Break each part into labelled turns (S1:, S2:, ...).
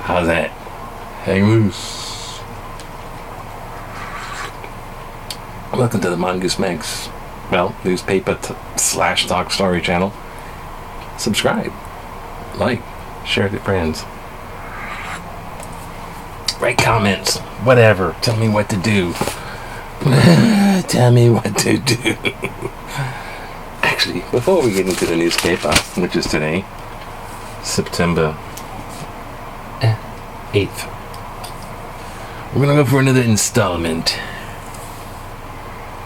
S1: How's that? Hang loose. Welcome to the Mongoose Megs. Well, newspaper / talk story channel. Subscribe, like, share it with friends. Write comments, whatever. Tell me what to do. Tell me what to do. Actually, before we get into the newspaper, which is today, September 8th, we're gonna go for another installment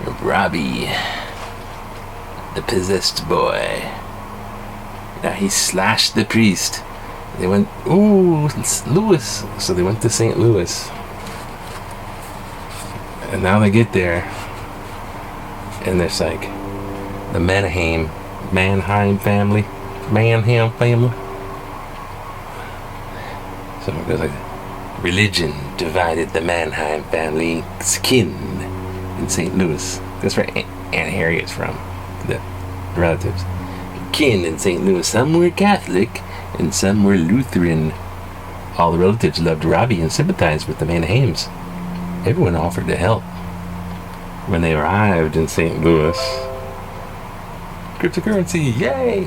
S1: of Robbie, the possessed boy. Now he slashed the priest. They went, ooh, it's Louis. So they went to St. Louis. And now they get there. And there's like the Manheim family. So it goes like, religion divided the Manheim family's kin in St. Louis. That's where Aunt Harriet's from. The relatives. Kin in St. Louis. Some were Catholic and some were Lutheran. All the relatives loved Robbie and sympathized with the Manheims. Everyone offered to help. When they arrived in St. Louis, cryptocurrency, yay!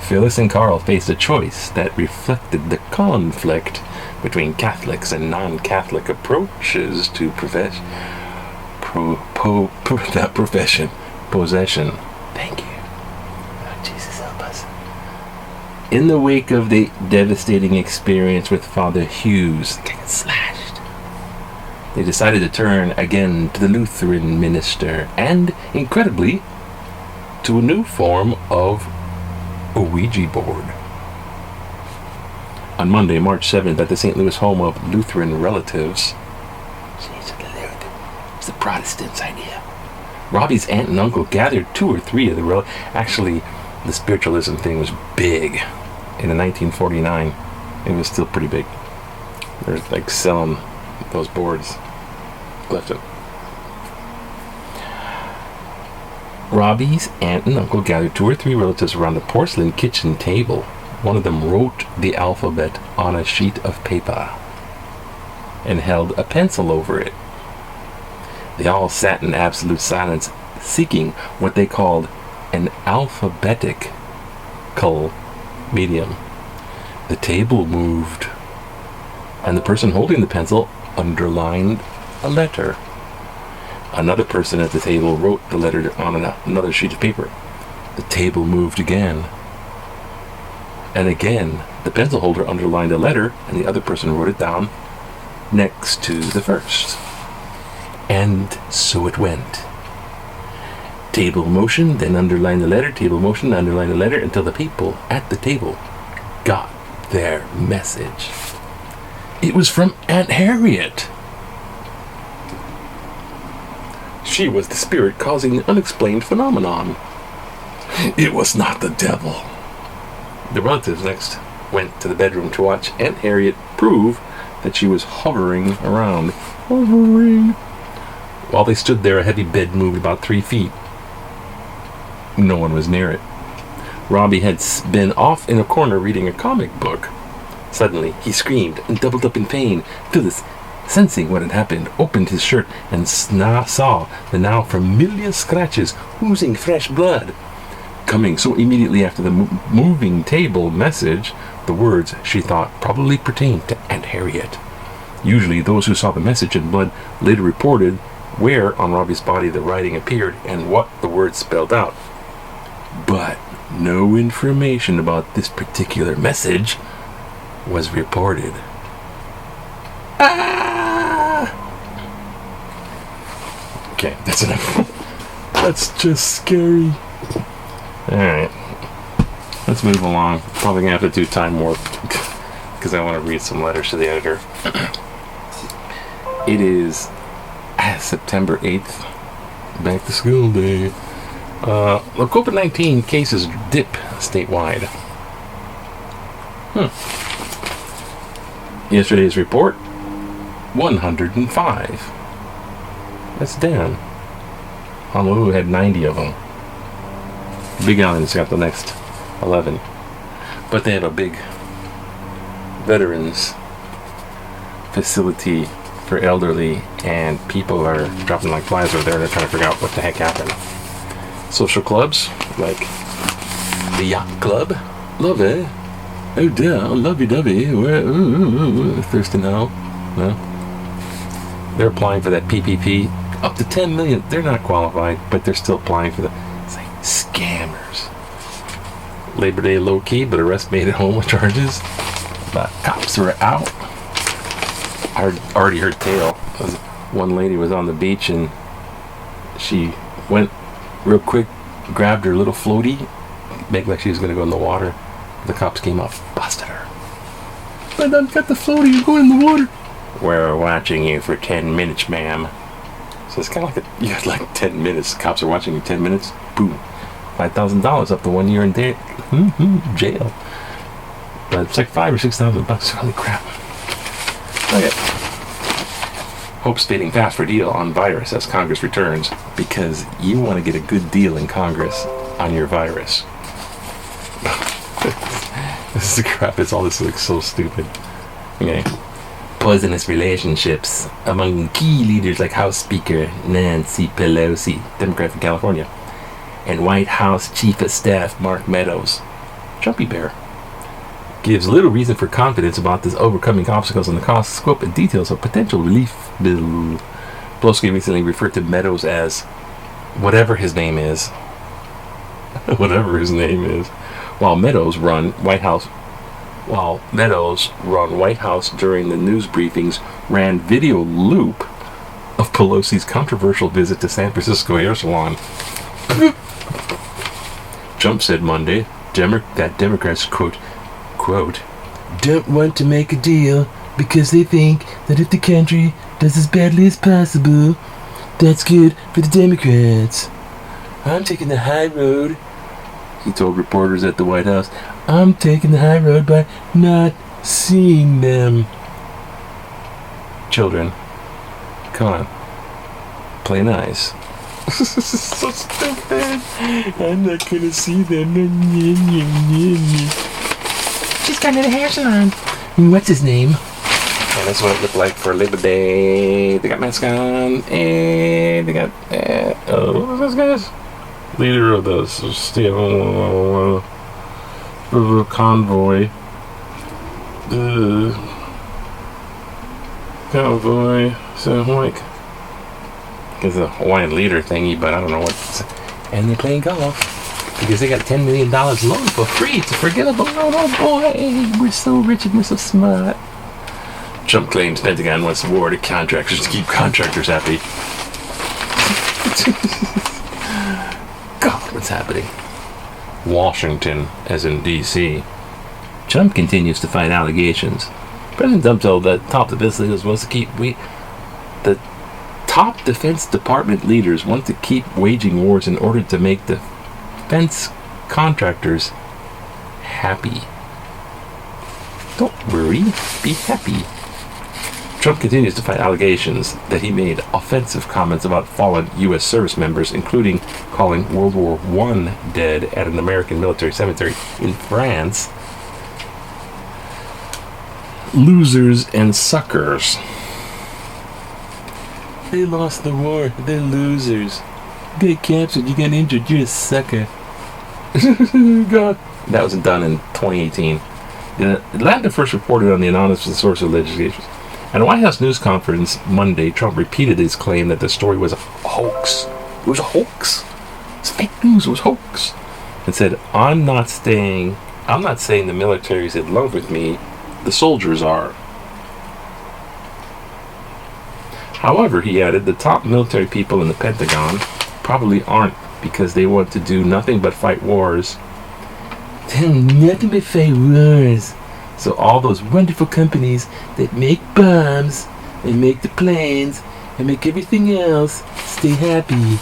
S1: Phyllis and Carl faced a choice that reflected the conflict between Catholics and non-Catholic approaches to possession. Thank you. Oh, Jesus help us. In the wake of the devastating experience with Father Hughes getting slashed, they decided to turn again to the Lutheran minister and, incredibly, to a new form of a Ouija board. On Monday, March 7th, at the St. Louis home of Lutheran relatives, it's the Protestants' idea. Robbie's aunt and uncle gathered 2 or 3 of the relatives. Actually, the spiritualism thing was big. In 1949, it was still pretty big. They were like selling those boards. Left it. Robbie's aunt and uncle gathered 2 or 3 relatives around a porcelain kitchen table. One of them wrote the alphabet on a sheet of Pepah and held a pencil over it. They all sat in absolute silence, seeking what they called an alphabetical medium. The table moved, and the person holding the pencil underlined a letter. Another person at the table wrote the letter on another sheet of paper. The table moved again. And again, the pencil holder underlined a letter, and the other person wrote it down next to the first. And so it went. Table motion, then underline the letter, table motion, underline the letter, until the people at the table got their message. It was from Aunt Harriet. She was the spirit causing the unexplained phenomenon. It was not the devil. The relatives next went to the bedroom to watch Aunt Harriet prove that she was hovering around. Hovering. While they stood there, a heavy bed moved about 3 feet. No one was near it. Robbie had been off in a corner reading a comic book. Suddenly, he screamed and doubled up in pain. Phyllis, sensing what had happened, opened his shirt and saw the now familiar scratches oozing fresh blood. Coming so immediately after the moving table message, the words, she thought, probably pertained to Aunt Harriet. Usually, those who saw the message in blood later reported where on Robbie's body the writing appeared and what the words spelled out. But no information about this particular message was reported. Okay, that's enough. That's just scary. Alright. Let's move along. Probably gonna have to do time warp because I want to read some letters to the editor. It is September 8th. Back to school day. The COVID-19 cases dip statewide. Yesterday's report, 105. That's down. Honolulu had 90 of them. Big Island's got the next 11. But they have a big veterans facility for elderly, and people are dropping like flies over there. They're trying to figure out what the heck happened. Social clubs like the Yacht Club, love it. Oh dear, lovey-dovey. Thirsty now. No. They're applying for that PPP up to 10 million. They're not qualified, but they're still applying for the. It's like scammers. Labor Day low key, but arrest made at home with charges. But cops were out. I already heard tale. One lady was on the beach and she went real quick, grabbed her little floaty, made like she was going to go in the water. The cops came up, busted her. But I've got the floaty, you're going in the water. We're watching you for 10 minutes, ma'am. So it's kind of like you had like 10 minutes. The cops are watching you 10 minutes. Boom. $5,000 up to 1 year in jail. But it's like $5,000 or $6,000. Holy crap. Okay. Hope's fading fast for deal on virus as Congress returns, because you want to get a good deal in Congress on your virus. This is crap. It's all this looks so stupid. Okay. Poisonous relationships among key leaders like House Speaker Nancy Pelosi, Democrat from California, and White House Chief of Staff Mark Meadows, Trumpy Bear, gives little reason for confidence about this overcoming obstacles and the cost, scope, and details of potential relief bill. Pelosi recently referred to Meadows as whatever his name is. Whatever his name is. While Meadows run White House during the news briefings, ran video loop of Pelosi's controversial visit to San Francisco hair salon. Trump said Monday that Democrats, quote, don't want to make a deal because they think that if the country does as badly as possible, that's good for the Democrats. I'm taking the high road, he told reporters at the White House. I'm taking the high road by not seeing them. Children, come on, play nice. This is so stupid. I'm not gonna see them. She's got a hair salon. What's his name? And that's what it looked like for Labor Day. They got masks on, and they got what was this guy's? Leader of the convoy. Convoy. So like, it's a Hawaiian leader thingy, but I don't know what. And they're playing golf because they got $10 million loan for free. It's a forgettable loan. Oh boy, we're so rich and we're so smart. Trump claims Pentagon wants war to contractors to keep contractors happy. God, what's happening? Washington, as in D.C. Trump continues to fight allegations. President Trump told the top defense leaders wants to keep the top defense department leaders want to keep waging wars in order to make defense contractors happy. Don't worry, be happy. Trump continues to fight allegations that he made offensive comments about fallen U.S. service members, including calling World War I dead at an American military cemetery in France losers and suckers. They lost the war. They're losers. You got captured. You got injured. You're a sucker. God. That was done in 2018. Atlanta first reported on the anonymous source of legislation. At a White House news conference Monday, Trump repeated his claim that the story was a hoax. It was a hoax. It's fake news. It was a hoax. And said, I'm not saying the military's in love with me. The soldiers are. However, he added, the top military people in the Pentagon probably aren't, because they want to do nothing but fight wars. Nothing but fight wars. So all those wonderful companies that make bombs and make the planes and make everything else stay happy.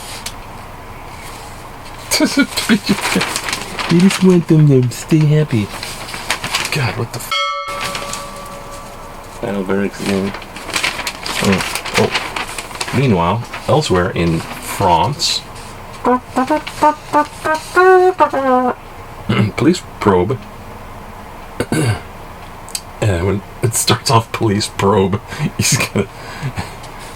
S1: You just want them to stay happy. God, what the f***? Oh. Meanwhile, elsewhere in France, police probe And when it starts off police probe, he's gonna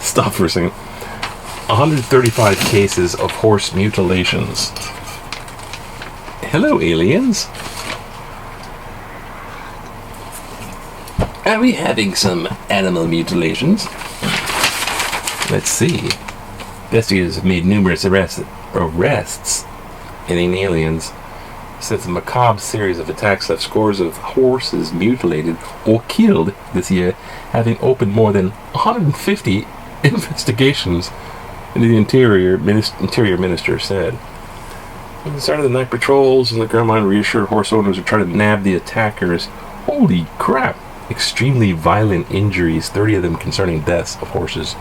S1: stop for a second. 135 cases of horse mutilations. Hello, aliens. Are we having some animal mutilations? Let's see. Investigators have made numerous arrests in aliens since a macabre series of attacks left scores of horses mutilated or killed this year, having opened more than 150 investigations, the Interior Minister said. At the start of the night patrols, and the ground line reassured horse owners are trying to nab the attackers. Holy crap! Extremely violent injuries, 30 of them concerning deaths of horses.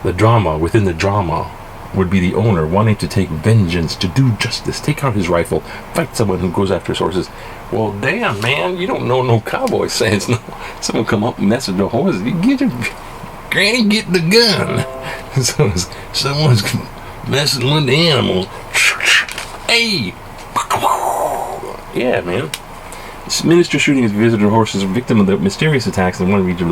S1: The drama within the drama would be the owner wanting to take vengeance, to do justice, take out his rifle, fight someone who goes after his horses. Well, damn, man, you don't know no cowboy sayings. No, someone come up and mess with the horses. You get your granny, get the gun. Someone's messing with the animals. Hey, yeah, man. This minister shooting his visitor horses, victim of the mysterious attacks in one region.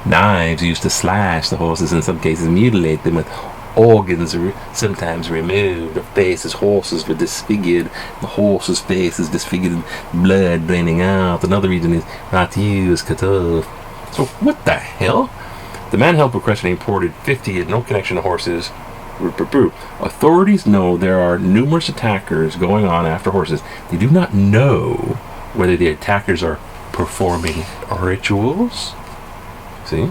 S1: Knives used to slash the horses, in some cases mutilate them with organs sometimes removed. The faces, horses were disfigured. The horse's face is disfigured, blood draining out. Another region is ratu is cut off. So what the hell? The man held for questioning reported 50 had no connection to horses. Authorities know there are numerous attackers going on after horses. They do not know whether the attackers are performing rituals. See?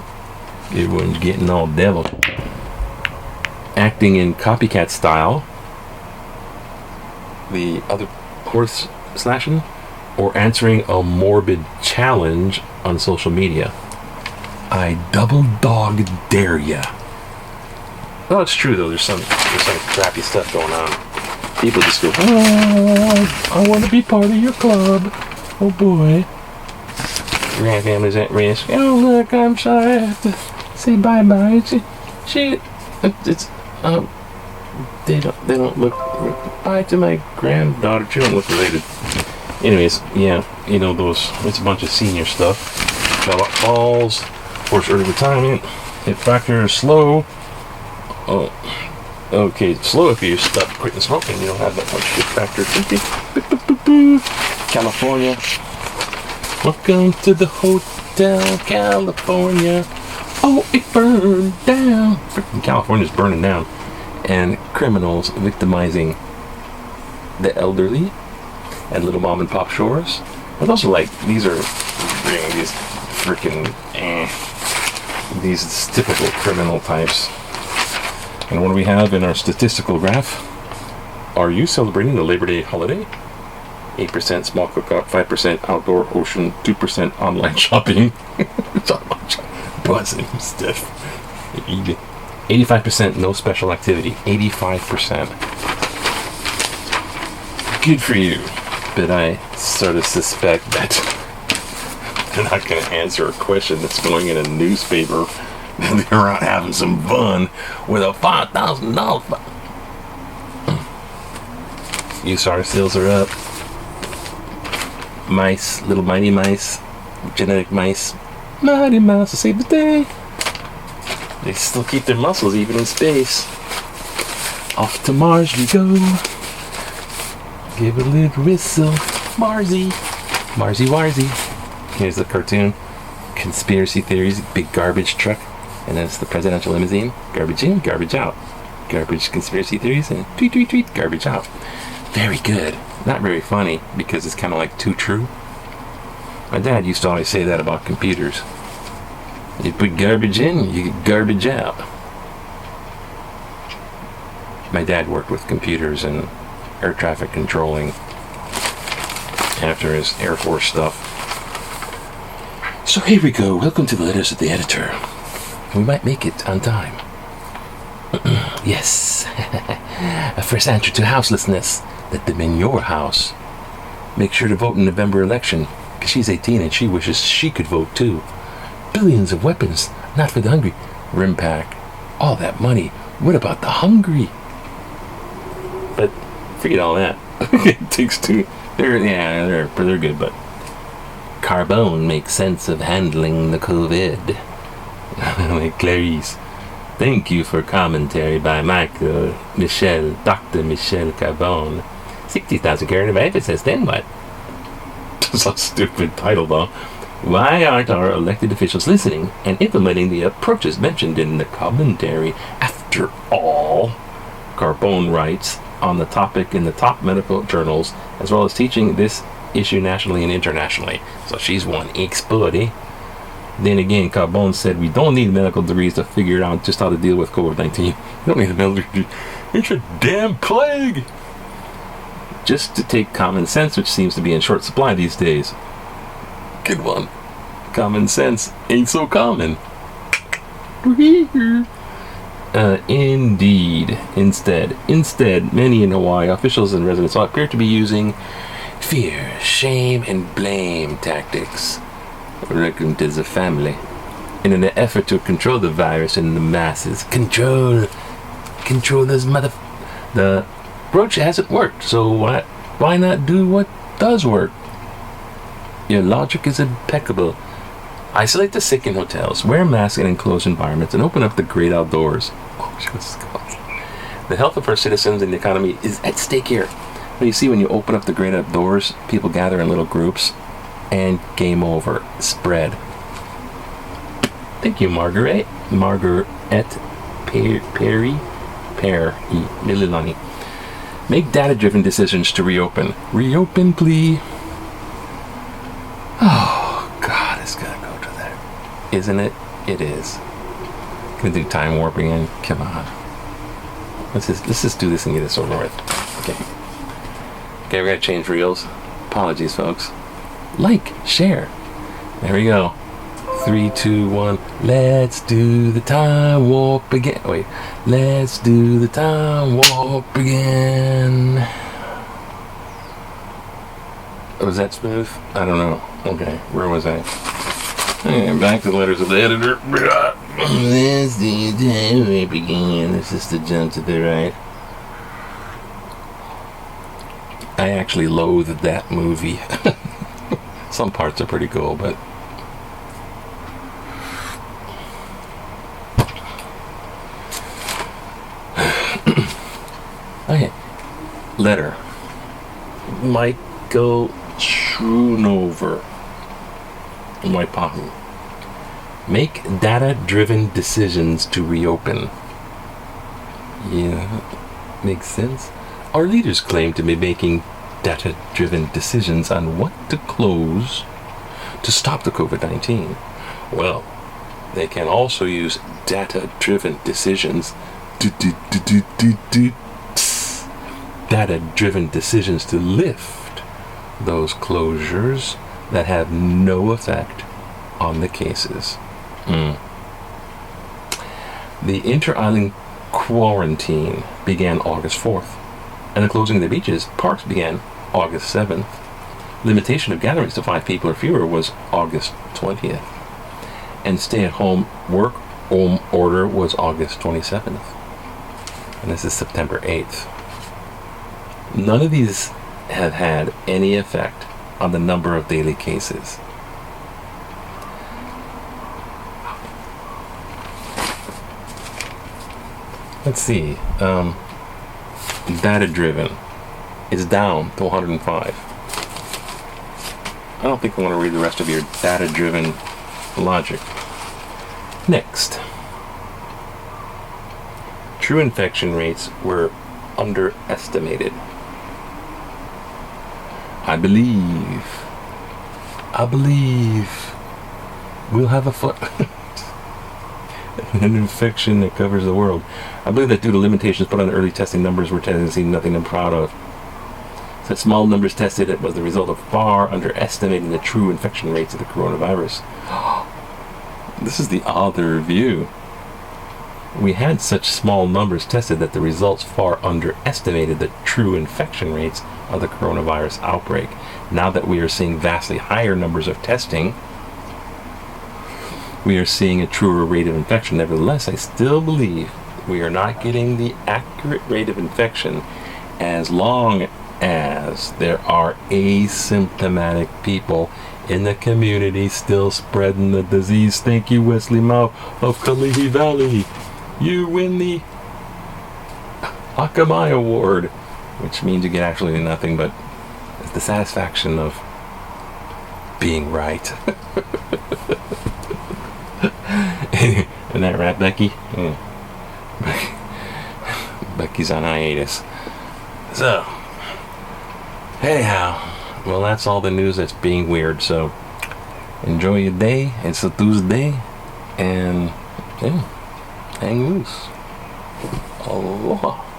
S1: Everyone's getting all devil. Acting in copycat style. The other horse slashing. Or answering a morbid challenge on social media. I double dog dare ya. Well, it's true though. There's some crappy stuff going on. People just go, "Oh, I want to be part of your club. Oh boy, grandfamily's at risk. Oh look, I'm sorry. I have to say bye bye. They don't look bye to my granddaughter. She don't look related. Anyways, yeah, you know those. It's a bunch of senior stuff. Got falls, forced early retirement, hit factor slow. Oh, okay, slow if you stop quitting smoking. You don't have that much hit factor. California. Welcome to the Hotel California. Oh, it burned down. Freaking California's burning down. And criminals victimizing the elderly and little mom and pop stores. But those are like, these are these freaking, these typical criminal types. And what do we have in our statistical graph? Are you celebrating the Labor Day holiday? 8% small cookout, 5% outdoor ocean, 2% online shopping. Buzzing stiff. 85% no special activity. 85%. Good for you. But I sort of suspect that they're not going to answer a question that's going in a newspaper. They're out having some fun with a $5,000. Used car sales are up. Mice, little mighty mice, genetic mice, mighty mouse to save the day. They still keep their muscles even in space. Off to Mars we go. Give a little whistle, Marsy, Marsy Warsy. Here's the cartoon. Conspiracy theories, big garbage truck. And then it's the presidential limousine. Garbage in, garbage out. Garbage conspiracy theories and tweet, tweet, tweet, garbage out. Very good. Not very funny because it's kind of like too true. My dad used to always say that about computers. You put garbage in, you get garbage out. My dad worked with computers and air traffic controlling after his Air Force stuff. So here we go. Welcome to the letters of the editor. We might make it on time. Yes. A first answer to houselessness. Let them in your house. Make sure to vote in November election, because she's 18 and she wishes she could vote too. Billions of weapons, not for the hungry. Rim pack. All that money. What about the hungry? But forget all that. It takes two. They're good, but Carbone makes sense of handling the COVID. Clarice, thank you for commentary by Dr. Michel Carbone. 60,000 character Bible says, then what? That's a stupid title, though. Why aren't our elected officials listening and implementing the approaches mentioned in the commentary? After all, Carbone writes on the topic in the top medical journals, as well as teaching this issue nationally and internationally. So she's one experty. Then again, Carbone said we don't need medical degrees to figure out just how to deal with COVID-19. We don't need a medical degree. It's a damn plague. Just to take common sense, which seems to be in short supply these days. Good one. Common sense ain't so common. Indeed. Instead, many in Hawaii officials and residents appear to be using fear, shame, and blame tactics, reckoned as a family, in an effort to control the virus in the masses. Control those The approach hasn't worked, so why not do what does work? Your logic is impeccable. Isolate the sick in hotels, wear masks in enclosed environments, and open up the great outdoors. The health of our citizens and the economy is at stake here. Well, you see, when you open up the great outdoors, people gather in little groups, and game over. Spread. Thank you, Margaret Perry, Mililani. Make data-driven decisions to reopen. Reopen, please. Oh, God, it's gonna go to that. Isn't it? It is. Gonna do time warp again? Come on. Let's just do this and get this over with. Okay, we gotta change reels. Apologies, folks. Like, share. There we go. 3, 2, 1. Let's do the time warp again. Wait. Let's do the time warp again. Was that smooth? I don't know. Okay, where was I? Okay, back to the letters of the editor. Let's do the time warp again. This is the jump to the right. I actually loathe that movie. Some parts are pretty cool, but okay. Letter. Michael Schoonover. Waipahu. Make data-driven decisions to reopen. Yeah, makes sense. Our leaders claim to be making data-driven decisions on what to close to stop the COVID-19. Well, they can also use data-driven decisions data-driven decisions to lift those closures that have no effect on the cases. The inter-island quarantine began August 4th, and the closing of the beaches, parks began August 7th. Limitation of gatherings to 5 people or fewer was August 20th, and stay-at-home work order was August 27th, and this is September 8th. None of these have had any effect on the number of daily cases. Let's see. Data-driven is down to 105. I don't think I want to read the rest of your data-driven logic. Next. True infection rates were underestimated. I believe we'll have an infection that covers the world. I believe that due to limitations put on the early testing, numbers were tendency nothing I'm proud of. Such small numbers tested, it was the result of far underestimating the true infection rates of the coronavirus. This is the other view. We had such small numbers tested that the results far underestimated the true infection rates of the coronavirus outbreak. Now that we are seeing vastly higher numbers of testing, we are seeing a truer rate of infection. Nevertheless, I still believe we are not getting the accurate rate of infection as long as there are asymptomatic people in the community, still spreading the disease. Thank you, Wesley Mao of Kalihi Valley. You win the Akamai Award, which means you get actually nothing but the satisfaction of being right. Isn't that right, Becky? Yeah. Becky's on hiatus. So, anyhow, well, that's all the news that's being weird. So, enjoy your day. It's a Tuesday, and yeah, hang loose. Aloha.